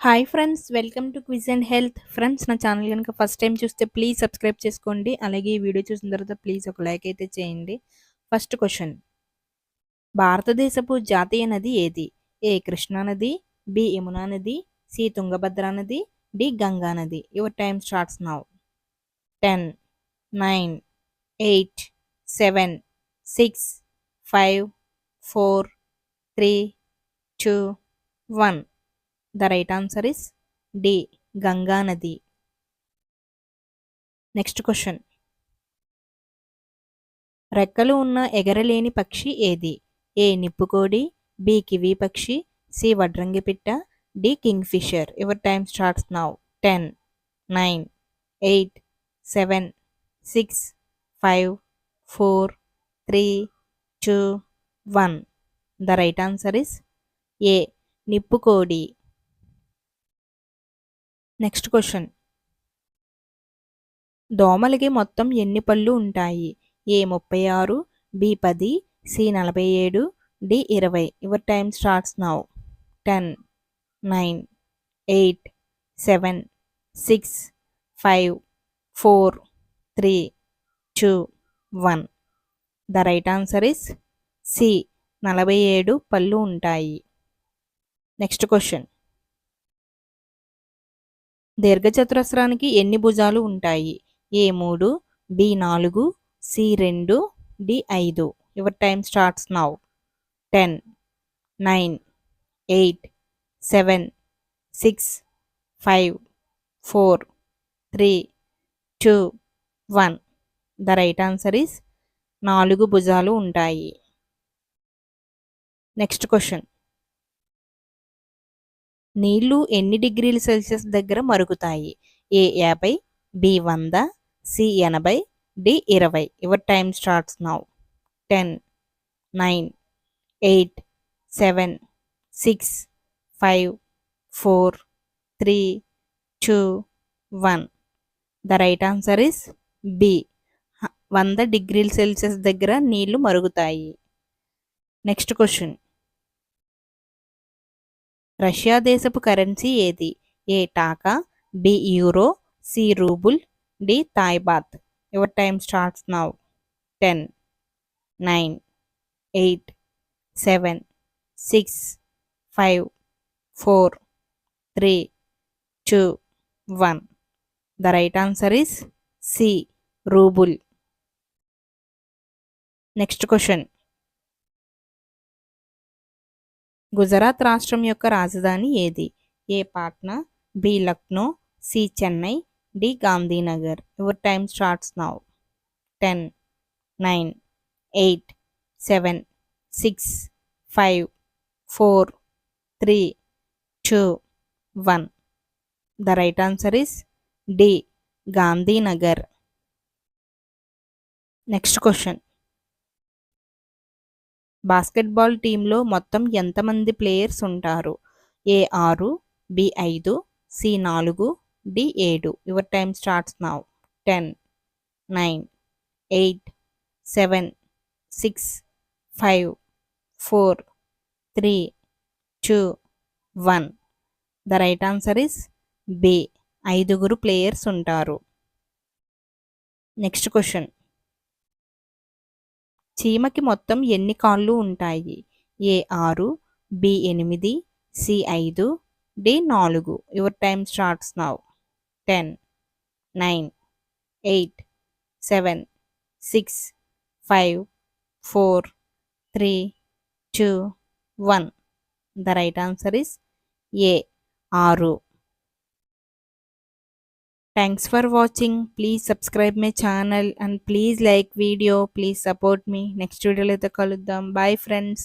Hi friends, welcome to quiz and health. Friends, నా channel కనుక first time చూస్తే please subscribe చేసుకోండి. అలాగే ఈ వీడియో చూసిన తర్వాత ప్లీజ్ ఒక లైక్ అయితే చేయండి. ఫస్ట్ క్వశ్చన్: భారతదేశపు జాతీయ నది ఏది? ఏ కృష్ణా నది, బి యమునా నది, సి తుంగభద్ర నది, డి గంగా నది. Your time starts now. 10, 9, 8, 7, 6, 5, 4, 3, 2, 1. The right answer is D. Ganga Nadi. Next question: రెక్కలు ఉన్న ఎగరలేని పక్షి ఏది? ఏ నిప్పుకోడి, బి కివీ పక్షి, సి వడ్రంగి పిట్ట, D kingfisher. Your time starts now. 10, 9, 8, 7, 6, 5, 4, 3, 2, 1. The right answer is A. నిప్పుకోడి. నెక్స్ట్ క్వశ్చన్: దోమలకి మొత్తం ఎన్ని పళ్ళు ఉంటాయి? A 36, B 10, C 47, D 20. Your time starts now. 10, 9, 8, 7, 6, 5, 4, 3, 2, 1. The right answer is C. 47 పళ్ళు ఉంటాయి. నెక్స్ట్ క్వశ్చన్: దీర్ఘచతురస్రానికి ఎన్ని భుజాలు ఉంటాయి? A 3, B 4, C 2, D 5. Your time starts now. 10, 9, 8, 7, 6, 5, 4, 3, 2, 1. The right answer is 4 భుజాలు ఉంటాయి. నెక్స్ట్ క్వశ్చన్: నీళ్లు ఎన్ని డిగ్రీల సెల్సియస్ దగ్గర మరుగుతాయి? A 50, B 100, C 80, D 20. Your time starts now. 10, 9, 8, 7, 6, 5, 4, 3, 2, 1. The right answer is B. 100 డిగ్రీల సెల్సియస్ దగ్గర నీళ్లు మరుగుతాయి. నెక్స్ట్ క్వశ్చన్: రష్యా దేశపు కరెన్సీ ఏది? A taka, B euro, C rouble, D Thai baht. Your time starts now. 10, 9, 8, 7, 6, 5, 4, 3, 2, 1. The right answer is C. Rouble. Next question: Gujarat రాష్ట్రం యొక్క రాజధాని ఏది? A Patna, B Lucknow, C Chennai, D Gandhinagar. Your time starts now. 10, 9, 8, 7, 6, 5, 4, 3, 2, 1. The right answer is D. Gandhinagar. Next question: basketball టీంలో మొత్తం ఎంతమంది players ఉంటారు? A 6, B 5, C 4, D 7. Your time starts now. 10, 9, 8, 7, 6, 5, 4, 3, 2, 1. The right answer is B. 5 players ఉంటారు. Next question: చీమకి మొత్తం ఎన్ని కాళ్ళు ఉంటాయి? A 6, B 8, C 5, D 4. Your time starts now. 10, 9, 8, 7, 6, 5, 4, 3, 2, 1. The right answer is a. 6. Thanks for watching. Please subscribe my channel and please like video. Please support me. Next video lo kaluddam. Bye friends.